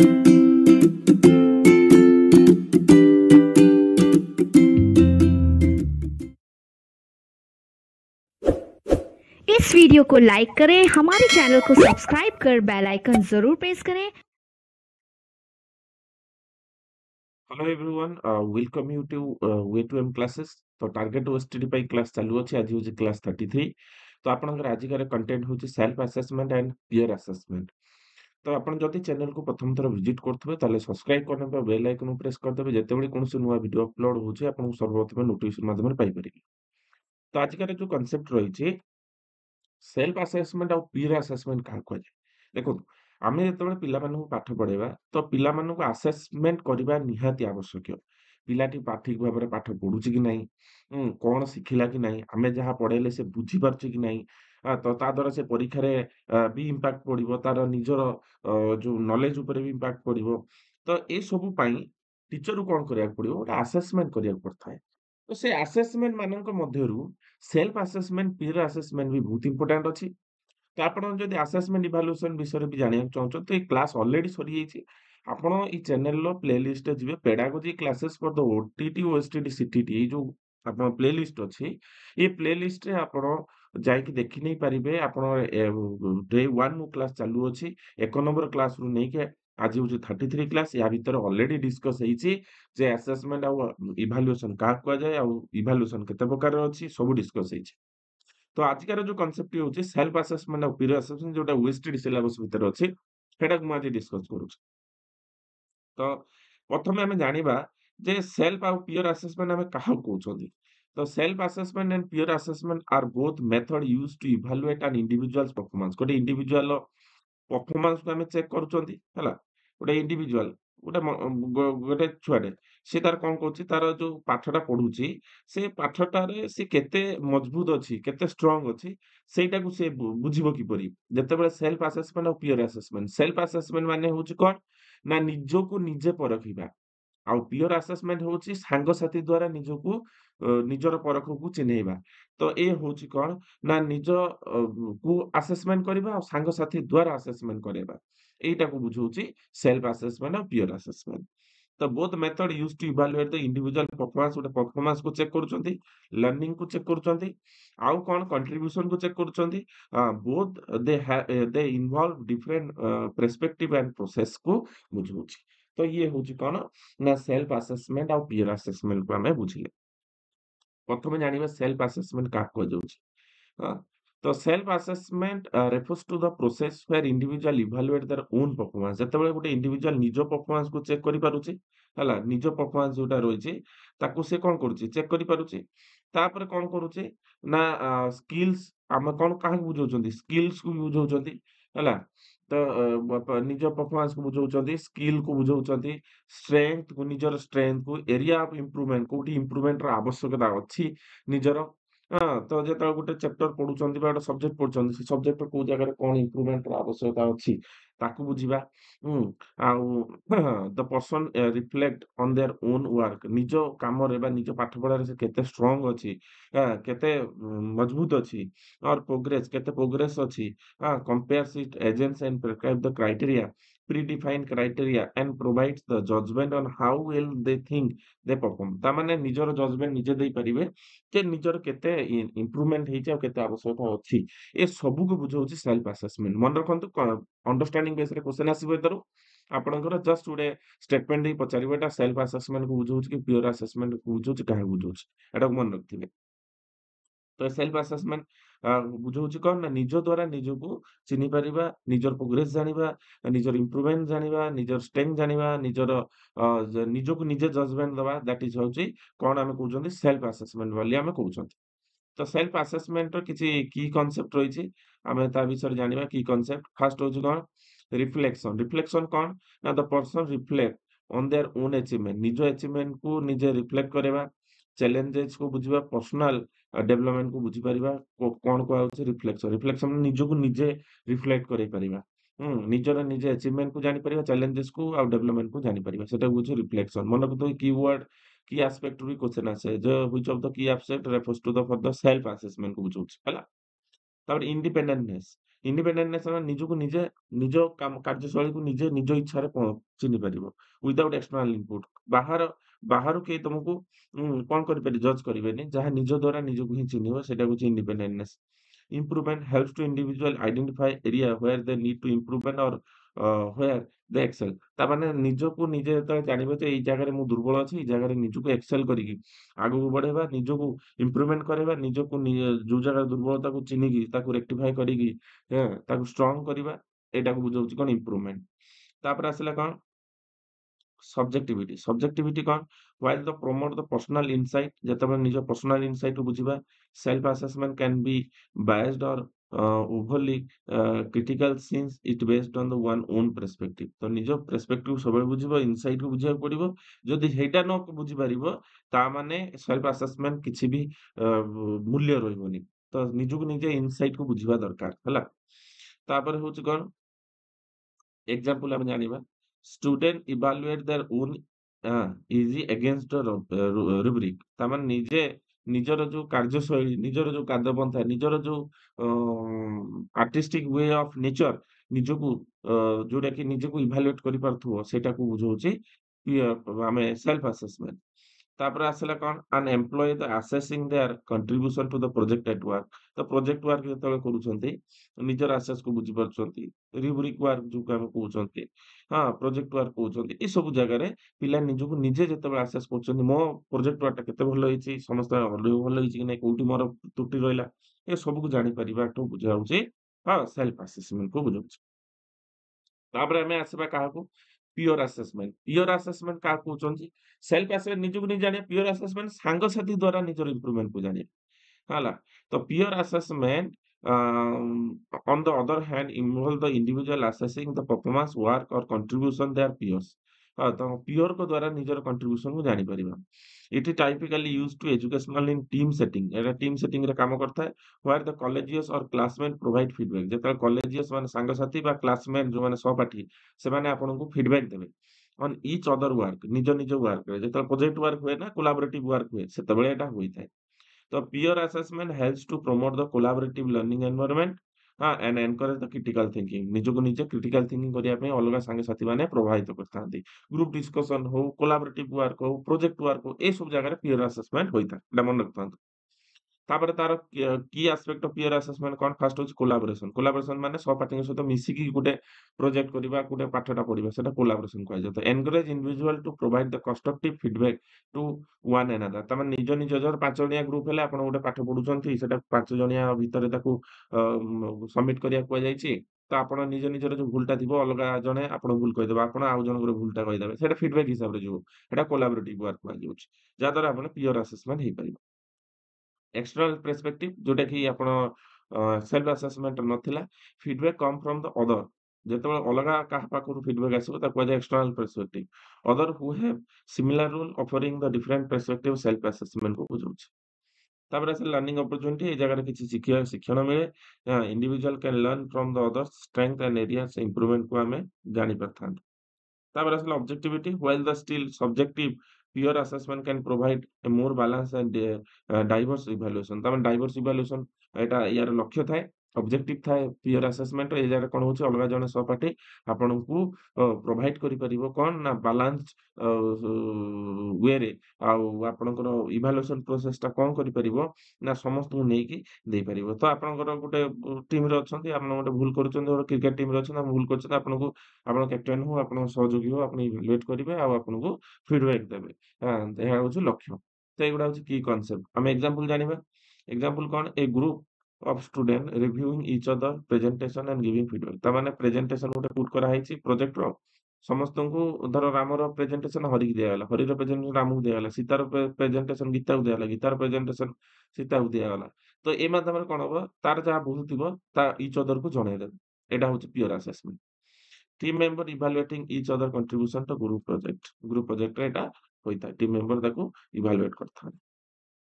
इस वीडियो को लाइक करें, हमारे चैनल को सब्सक्राइब कर बेल आइकन जरूर प्रेस करें। Hello everyone, welcome you to way to M classes. तो टार्गेट ओएसटीडी पाई क्लास चालू अछि। आज होची क्लास 33। तो आपनकर आजिकार कंटेंट होची self assessment and peer assessment. तो आपण जदि चैनल को प्रथम थर विजिट करथबे ताले सब्सक्राइब करने बेल आइकन प्रेस करदेबे। जेतेबेले कोनोसी नुवा वीडियो अपलोड होची आपन सर्वप्रथम नोटिफिकेशन माध्यम पाई परिबे। तो आजिकार जो कांसेप्ट रहिछि सेल्फ असेसमेंट और पीयर असेसमेंट क्या कुछ देखो आम जो पिला पाठ पढ़ेगा तो पिला असेसमेंट करवा निहाती आवश्यक पिलाटी ठीक भाव में पाठ पढ़ुची कि नहीं कौन शिखिला कि नहीं आम जहाँ पढ़ेले से बुझी पार्छ कि नहीं तो ता द्वारा से परीक्षा भी इम्पैक्ट पड़ो तार निजर जो नॉलेज उपर भी इम्पैक्ट पड़ो तो ये सब टीचर को कौन करा पड़ो गोटे असेसमेंट करा पड़ता है तो से असेसमेंट मानक मध्यरु सेल्फ असेसमेंट पीयर असेसमेंट भी बहुत इंपोर्टेंट अछि। तो आपण जदि असेसमेंट इवैल्यूएशन विषय भी जानिया चाहछन तो ये क्लास ऑलरेडी सरी जाइछि। आपण ई चैनल लो प्लेलिस्ट जिवे pedagogy classes for the OTET OSSTET CTET ए जो आपण प्लेलिस्ट अछि ये प्लेलिस्ट रे आपण जाइକି देखि नै परिबे। आपण डे 1 नु क्लास चालू अछि। 1 नंबर क्लास रु नै के आज होची 33 क्लास या भीतर ऑलरेडी डिस्कस ହେଇछि जे असेसमेंट आ इवैल्यूएशन का कुआ जाय आ इवैल्यूएशन केते प्रकार अछि सब डिस्कस ହେଇछि। तो आजिकार जो कॉन्सेप्ट होची सेल्फ असेसमेंट और पीयर असेसमेंट जोटा ओएसटीडी सिलेबस भीतर अछि सेटा को आज डिस्कस करूछु। तो प्रथमे आमे जानिबा जे सेल्फ और पीयर असेसमेंट आमे काहा कहउछोंती। तो self assessment and peer assessment are both method used to evaluate an individual's performance. गोटे इंडिविजुअल परफॉर्मेंस को आमे चेक करूछोंती हला। गोटे इंडिविजुअल गोटे गोटे छुआटे से तार कोन कहूची तार जो पाठटा पढुची से पाठटारे से केते मजबूत अछि केते स्ट्रांग अछि सेटा को से बुझिबो किपरि जेतेबेले सेल्फ असेसमेंट और पीयर असेसमेंट। सेल्फ असेसमेंट माने होची कोन ना निजको निजे परखिबा आ पीयर असेसमेंट होची सांग साथी द्वारा निजको निजर परखको चिन्हैबा। तो ए होची कोन ना निज को असेसमेंट करबा और सांग साथी द्वारा असेसमेंट करबा एटा को बुझौची सेल्फ असेसमेंट और पीयर असेसमेंट। तो both method used to evaluate the individual performance गोटे परफॉर्मेंस को चेक करूछंती लर्निंग को चेक करूछंती आउ कोन कंट्रीब्यूशन को चेक करूछंती both they involve different perspective and process को बुझौची। तो ये होची कोन ना सेल्फ असेसमेंट और पीयर असेसमेंट को हमें बुझिले। प्रथमे जानिबा सेल्फ असेसमेंट का को जाउची। हाँ, तो self assessment refers to the process where individual evaluate their own performance. जेतेबेले गोटे इंडिविजुअल निज परफॉर्मेंस को चेक करि पारुची हला निज परफॉर्मेंस जोटा रहिची ताकू से कोन करूची चेक करि पारुची। तापर कोन करूची ना स्किल्स हम कोन काहे बुझौचंदी स्किल्स को बुझौचंदी हला। तो निज परफॉर्मेंस को बुझौचंदी स्किल को बुझौचंदी स्ट्रेंथ को निजर स्ट्रेंथ को एरिया ऑफ इंप्रूवमेंट कोठी इंप्रूवमेंट रा आवश्यकता अछि निजर। हाँ, तो जेतेबेले गोटे चैप्टर पढुचंती बा गोटे सब्जेक्ट पढुचंती से सब्जेक्ट को जगह कोन इंप्रूवमेंट रा आवश्यकता अछि ताकू बुझिबा। आउ the person reflect on their own work निज काम रे बा निज पाठ पढ़ा रे से केते स्ट्रांग अछि केते मजबूत अछि और प्रोग्रेस केते प्रोग्रेस अछि compares it agents and prescribe the criteria predefined criteria and provides the judgment on how well they think they perform। ता माने निजर जजमेंट निजे देई परिबे जे निजर केते इम्प्रूवमेंट ହେଇଛି ଆଉ କେତେ ଆବଶ୍ୟକତା ଅଛି ଏ ସବୁକୁ ବୁଝଉଛି ସେଲ୍ଫ ଆସେସमेंट। ମନେ ରଖନ୍ତୁ ଅଣ୍ଡରଷ୍ଟାଣ୍ଡିଂ ବେସ୍ ରେ क्वेश्चन ଆସିବ ଏତରୁ ଆପଣଙ୍କର ଜଷ୍ଟ ଗୋଟେ ଷ୍ଟେଟମେଣ୍ଟ ଦେଇ ପଚାରିବ ଏଟା ସେଲ୍ଫ ଆସେସमेंट को ବୁଝଉଛି କି ପିଓର ଆସେସमेंट को ବୁଝଉଛି କାହା ବୁଝଉଛି ଏଟାକୁ ମନେ ରଖିଥିବେ। तो सेल्फ असेसमेंट बुझौची कोन ना निज द्वारा निजको चिन्हि परिबा निजर प्रोग्रेस जानिबा निजर इम्प्रूवमेंट जानिबा निजर स्ट्रेंथ जानिबा निजर निजको निजे जजमेंट दबा दैट इज होची कोन आमे कहउचंती सेल्फ असेसमेंट वाली आमे कहउचंती। तो सेल्फ असेसमेंट रो किछि की कांसेप्ट रहिछि आमे ता विषय जानिबा की कांसेप्ट फर्स्ट होची कोन रिफ्लेक्शन। रिफ्लेक्शन कोन ना the person reflect on their own achievement निज अचीवमेंट को निजे रिफ्लेक्ट करेबा चैलेंजेस को बुझिबा पर्सनल डेवलपमेंट को बुझी परिबा कोन को आउछ रिफ्लेक्शन। रिफ्लेक्शन निजको निजे रिफ्लेक्ट करै परिबा निजर निजे अचीवमेंट को जानि परिबा चैलेंजेस को आ डेवलपमेंट को जानि परिबा सेटा बुझी रिफ्लेक्शन। मन को तो कीवर्ड की एस्पेक्ट भी क्वेश्चन आसे जो which of the key aspect refers to the for the self assessment को बुझौछ हला। तापर इंडिपेंडेंटनेस ଇଣ୍ଡିପେଣ୍ଡେଣ୍ଟନେସ୍ ମାନେ ନିଜକୁ ନିଜେ ନିଜ କାର୍ଯ୍ୟଶୈଳୀକୁ ନିଜେ ନିଜ ଇଚ୍ଛାରେ ଚିହ୍ନି ପାରିବ। Without external input. ବାହାରୁ କେହି ତମକୁ କଣ ଜଜ୍ କରିବେନି। ଯାହା ନିଜ ଦ୍ୱାରା ନିଜକୁ ହିଁ ଚିହ୍ନିବ ସେଇଟା ହଉଛି ଇଣ୍ଡିପେଣ୍ଡେଣ୍ଟନେସ୍। Improvement helps to individual identify area where they need to improvement or where they excel। ତାମାନେ ନିଜକୁ ନିଜେ ଯେତେବେଳେ ଜାଣିବ ଯେ ଏଇ ଜାଗାରେ ମୁଁ ଦୁର୍ବଳ ଅଛି, ଏଇ ଜାଗାରେ ନିଜକୁ ଏକ୍ସେଲ୍ କରିକି ଆଗକୁ ବଢେଇବା, ନିଜକୁ ଇମ୍ପ୍ରୁଭମେଣ୍ଟ କରିବା, ନିଜକୁ ଯୋଉ ଜାଗାରେ ଦୁର୍ବଳତାକୁ ଚିହ୍ନିକି ତାକୁ ରେକ୍ଟିଫାଏ କରିକି ତାକୁ ଷ୍ଟ୍ରଙ୍ଗ କରିବା, ଏଇଟାକୁ ବୁଝଉଛି କଣ ଇମ୍ପ୍ରୁଭମେଣ୍ଟ। ତାପରେ ଆସିଲା କଣ ସବଜେକ୍ଟିଭିଟି କଣ? While the promote the personal insight, ଯେତେବେଳେ ନିଜ ପର୍ସନାଲ ଇନସାଇଟ୍ ବୁଝିବା। Self assessment can be biased or overly critical since it based on the one own perspective. ତ ନିଜ ପର୍ସପେକ୍ଟିଭ ସବୁବେଳେ ବୁଝିବ, ଇନସାଇଟ୍ କୁ ବୁଝିବାକୁ ପଡିବ। ଯଦି ସେଇଟା ନ ବୁଝିପାରିବ ତାମାନେ ସେଲ୍ଫ ଆସେସମେଣ୍ଟ କିଛି ବି ମୂଲ୍ୟ ରହିବନି। ତ ନିଜକୁ ନିଜେ ଇନସାଇଟ୍ କୁ ବୁଝିବା ଦରକାର ହେଲା। ତାପରେ ହଉଛି କଣ ଏକ୍ସାମ୍ପଲ ଆମେ ଜାଣିବା। Student evaluate their own essay against rubric. ତାମାନେ ନିଜର ଯୋଉ କାର୍ଯ୍ୟଶୈଳୀ, ନିଜର ଯୋଉ କାର୍ଯ୍ୟପନ୍ଥା, ନିଜର ଯୋଉ ଆର୍ଟିଷ୍ଟିକ ୱେ ଅଫ ନେଚର, ନିଜକୁ ଯୋଉଟା କି ନିଜକୁ ଇଭାଲୁଏଟ୍ କରିପାରୁଥିବ ସେଇଟାକୁ ବୁଝଉଛି ଆମେ ସେଲ୍ଫ ଆସେସମେଣ୍ଟ। ତାପରେ ଆସିଲା କଣ an employee the assessing their contribution to the project at work. ତ ପ୍ରୋଜେକ୍ଟ ୱାର୍କ ଯେତେବେଳେ କରୁଛନ୍ତି ନିଜର ଆସେସ୍ କୁ ବୁଝିପାରୁଛନ୍ତି। ରିବ୍ରିକ୍ ୱାର୍କ ଯୋଉକୁ ଆମେ କହୁଛନ୍ତି, ପ୍ରୋଜେକ୍ଟ ୱାର୍କ କହୁଛନ୍ତି। ଏ ସବୁ ଜାଗାରେ ପିଲା ନିଜକୁ ନିଜେ ଯେତେବେଳେ ଆସେସ୍ କରୁଛନ୍ତି, ମୋ ପ୍ରୋଜେକ୍ଟ ୱାର୍କଟା କେତେ ଭଲ ହେଇଛି, ସମସ୍ତେ ଅଧିକ ଭଲ ହେଇଛି କି ନାଇଁ, କୋଉଠି ମୋର ତ୍ରୁଟି ରହିଲା, ଏ ସବୁକୁ ଜାଣିପାରିବାଠୁ ବୁଝା ହଉଛି ସେଲ୍ଫ ଆସେସମେଣ୍ଟ କୁ ବୁଝଉଛି। ତାପରେ ଆମେ ଆସିବା କାହାକୁ ପିଓର ଆସେସମେଣ୍ଟ। ପିଓର ଆସେସମେଣ୍ଟ କାହାକୁ କହୁଛନ୍ତି? ସେଲ୍ଫ ଆସେସମେଣ୍ଟ ନିଜକୁ ନିଜେ ଜାଣିବା। ପିଓର ଆସେସମେଣ୍ଟ ସାଙ୍ଗସାଥି ଦ୍ୱାରା ନିଜର ଇମ୍ପ୍ରୁଭମେଣ୍ଟ କୁ ଜାଣିବା ହେଲା। ତ pure assessment on the other hand involve the individual assessing the performance work or contribution their peers। ତ ପିଅରଙ୍କ ଦ୍ୱାରା ନିଜର କଣ୍ଟ୍ରିବ୍ୟୁସନ କୁ ଜାଣିପାରିବା। It is typically use to educational in team setting. ଏଟା ଟିମ୍ ସେଟିଂ ରେ କାମ କରିଥାଏ। Where the colleagues or classmate provide feedback. ଯେତେବେଳେ କଲେଜିୟସ୍ ମାନେ ସାଙ୍ଗସାଥି ବା କ୍ଲାସମେଟ୍ ଯୋଉମାନେ ସହପାଠୀ, ସେମାନେ ଆପଣଙ୍କୁ ଫିଡବ୍ୟାକ୍ ଦେବେ ଅନ୍ ଇଚ୍ ଅଦର ୱାର୍କ, ନିଜ ୱାର୍କରେ। ଯେତେବେଳେ ପ୍ରୋଜେକ୍ଟ ୱାର୍କ ହୁଏ ନା କୋଲାବୋରେଟିଭ୍ ୱାର୍କ ହୁଏ, ସେତେବେଳେ ଏଟା ହୋଇଥାଏ। ତ peer assessment helps to promote the collaborative learning environment and encourage the critical thinking. ନିଜକୁ ନିଜେ କ୍ରିଟିକାଲ ଥିଙ୍କିଂ କରିବା ପାଇଁ ଅଲଗା ସାଙ୍ଗସାଥି ମାନେ ପ୍ରଭାବିତ କରିଥାନ୍ତି। ଗ୍ରୁପ ଡିସ୍କସନ ହଉ, କୋଲାବୋରେଟିଭ୍ ୱାର୍କ ହଉ, ପ୍ରୋଜେକ୍ଟ ୱାର୍କ ହଉ, ଏସବୁ ଜାଗାରେ ପିଅର ଆସେସମେଣ୍ଟ ହୋଇଥାଏ। ଏଟା ମନେ ରଖିଥାନ୍ତୁ। ତାପରେ ତାର କି ଆସ୍ପେକ୍ଟ ଅଫ ପିଅର ଆସେସମେଣ୍ଟ କଣ? ଫାର୍ଷ୍ଟ ହଉଛି କୋଲାବୋରେସନ। କୋଲାବୋରେସନ ମାନେ ସହପାଠୀଙ୍କ ସହିତ ମିଶିକି ଗୋଟେ ପ୍ରୋଜେକ୍ଟ କରିବା, ଗୋଟେ ପାଠଟା ପଢିବା, ସେଟା କୋଲାବୋରେସନ କୁହାଯାଏ। ତ ଏନକରେଜ ଇଣ୍ଡିଭିଜୁଆଲ ଟୁ ପ୍ରୋଭାଇଡ ଦ କନଷ୍ଟ୍ରକ୍ଟିଭ ଫିଡବ୍ୟାକ୍ ଟୁ ୱାନ୍ ଆନାଦର। ତାମାନେ ନିଜ 5 ଜଣିଆ ଗ୍ରୁପ ହେଲେ ଆପଣ ଗୋଟେ ପାଠ ପଢୁଛନ୍ତି, ସେଟା 5 ଜଣିଆ ଭିତରେ ତାକୁ ସବମିଟ କରିବାକୁ କୁହାଯାଇଛି। ତ ଆପଣ ନିଜର ଯୋଉ ଭୁଲଟା ଥିବ, ଅଲଗା ଜଣେ ଆପଣ ଭୁଲ କହିଦେବେ, ଆପଣ ଆଉ ଜଣଙ୍କର ଭୁଲଟା କହିଦେବେ, ସେଟା ଫିଡବ୍ୟାକ୍ ହିସାବରେ ଯିବ। ଏଟା କୋଲାବୋରେଟିଭ ୱାର୍କ କୁହାଯାଉଛି, ଯାହାଦ୍ୱାରା ଆପଣ ପିଅର ଆସେସମେଣ୍ଟ ହେଇପାରିବ। ଏକ୍ସଟର୍ନାଲ ପର୍ସପେକ୍ଟିଭ ଯୋଉଟା କି ଆପଣ ସେଲ୍ଫ ଆସେସମେଣ୍ଟ ନଥିଲା। Feedback come from the other. ଯେତେବେଳେ ଅଲଗା କାହା ପାଖରୁ ଫିଡବ୍ୟାକ୍ ଆସିବ ତାକୁ କୁହାଯାଏ external perspective. Other who have similar role offering the different perspective self assessment କୁ ବୁଝଉଛି। ତାପରେ ଆସିଲା ଲର୍ନିଂ ଅପରଚ୍ୟୁନିଟି। ଏଇ ଜାଗାରେ କିଛି ଶିକ୍ଷଣ ମିଳେ। Individual can learn from the others strength and areas improvement କୁ ଆମେ ଜାଣିପାରିଥାନ୍ତୁ। ତାପରେ ଆସିଲା objectivity. While the still subjective, peer assessment can provide a more balance and diverse evaluation. ତାମାନେ ଡାଇଭର୍ସ ଇଭାଲୁଏସନ ଏଟା ୟାର ଲକ୍ଷ୍ୟ ଥାଏ। ଅବଜେକ୍ଟିଭ ଥାଏ ପିଅର ଆସେସମେଣ୍ଟ। ଏଇ ଜାଗାରେ କଣ ହଉଛି, ଅଲଗା ଜଣେ ସହପାଠୀ ଆପଣଙ୍କୁ ପ୍ରୋଭାଇଡ କରିପାରିବ କଣ ନା ବାଲାନ୍ସ ୱେରେ, ଆଉ ଆପଣଙ୍କର ଇଭାଲୁଏସନ ପ୍ରୋସେସ ଟା କଣ କରିପାରିବ ନା ସମସ୍ତଙ୍କୁ ନେଇକି ଦେଇପାରିବ। ତ ଆପଣଙ୍କର ଗୋଟେ ଟିମରେ ଅଛନ୍ତି, ଆପଣ ଗୋଟେ ଭୁଲ କରୁଛନ୍ତି, ଗୋଟେ କ୍ରିକେଟ ଟିମରେ ଅଛନ୍ତି, ଆପଣ ଭୁଲ କରୁଛନ୍ତି, ଆପଣଙ୍କୁ ଆପଣ କ୍ୟାପ୍ଟେନ ହଉ, ଆପଣଙ୍କ ସହଯୋଗୀ ହଉ, ଆପଣ ଇଭାଲୁଏଟ କରିବେ ଆଉ ଆପଣଙ୍କୁ ଫିଡବ୍ୟାକ୍ ଦେବେ। ଏହା ହଉଛି ଲକ୍ଷ୍ୟ। ତ ଏଇଗୁଡା ହଉଛି କି କନସେପ୍ଟ। ଆମେ ଏକ୍ସାମ୍ପଲ ଜାଣିବା। ଏକ୍ସାମ୍ପଲ କଣ? A group of student reviewing each other presentation and giving feedback. ତାମାନେ ପ୍ରେଜେଣ୍ଟେସନ ଗୋଟେ ପୁଟ କରାହେଇଛି ପ୍ରୋଜେକ୍ଟର। ସମସ୍ତଙ୍କୁ ଧର ରାମର ପ୍ରେଜେଣ୍ଟେସନ ହରିକି ଦିଆଗଲା, ହରିର ପ୍ରେଜେଣ୍ଟେସନ ରାମକୁ ଦିଆଗଲା, ସୀତାର ପ୍ରେଜେଣ୍ଟେସନ ଗୀତାକୁ ଦିଆଗଲା, ଗୀତାର ପ୍ରେଜେଣ୍ଟେସନ ସୀତାକୁ ଦିଆଗଲା। ତ ଏ ମାଧ୍ୟମରେ କଣ ହବ, ତାର ଯାହା ଭୁଲ ଥିବ ତା ଇଚ୍ ଅଦରକୁ ଜଣେଇଦେବେ। ଏଇଟା ହଉଛି peer assessment. Team member evaluating each other contribution to group project. Group ପ୍ରୋଜେକ୍ଟରେ ଏଟା ହୋଇଥାଏ। ଟିମ୍ ମେମ୍ବର ତାକୁ ଇଭାଲୁଏଟ କରିଥାନ୍ତି।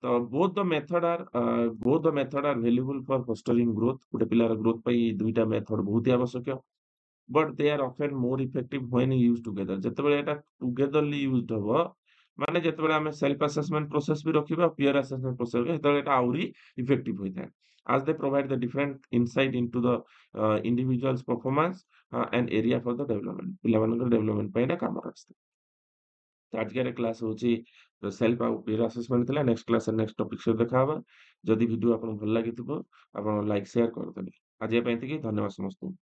ତ both the method are valuable for fostering growth. ଗୋଟେ ପିଲାର ଗ୍ରୋଥ ପାଇଁ ଏଇ ଦୁଇଟା ମେଥଡ ବହୁତ ହି ଆବଶ୍ୟକ। ବଟ୍ ଦେ ଆର୍ ଅଫେନ୍ ମୋର ଇଫେକ୍ଟିଭ ହ୍ୱେନ୍ ୟୁଜ୍ ଟୁଗେଦର। ଯେତେବେଳେ ଏଟା ଟୁଗେଦରଲି ୟୁଜ୍ ହବ, ମାନେ ଯେତେବେଳେ ଆମେ ସେଲ୍ଫ ଆସେସମେଣ୍ଟ ପ୍ରୋସେସ ବି ରଖିବା, ପିଅର ଆସେସମେଣ୍ଟ ପ୍ରୋସେସ, ସେତେବେଳେ ଏଟା ଆହୁରି ଇଫେକ୍ଟିଭ ହୋଇଥାଏ। as they provide the different insight into the individual's performance and area for the development ପିଲାମାନଙ୍କର ଡେଭଲପମେଣ୍ଟ ପାଇଁ ଏଇଟା କାମରେ ଆସିଥାଏ। ତ ଆଜିକାର କ୍ଲାସ୍ ହଉଛି ସେଲ୍ଫ ଆଉ ପିୟର ଆସେସମେଣ୍ଟ ଥିଲା। ନେକ୍ସଟ କ୍ଲାସରେ ନେକ୍ସଟ ଟପିକ୍ ସହିତ ଦେଖା ହବା। ଯଦି ଭିଡିଓ ଆପଣଙ୍କୁ ଭଲ ଲାଗିଥିବ ଆପଣ ଲାଇକ୍ ସେୟାର କରିଦେବେ। ଆଜି ପାଇଁ ଏତିକି। ଧନ୍ୟବାଦ ସମସ୍ତଙ୍କୁ।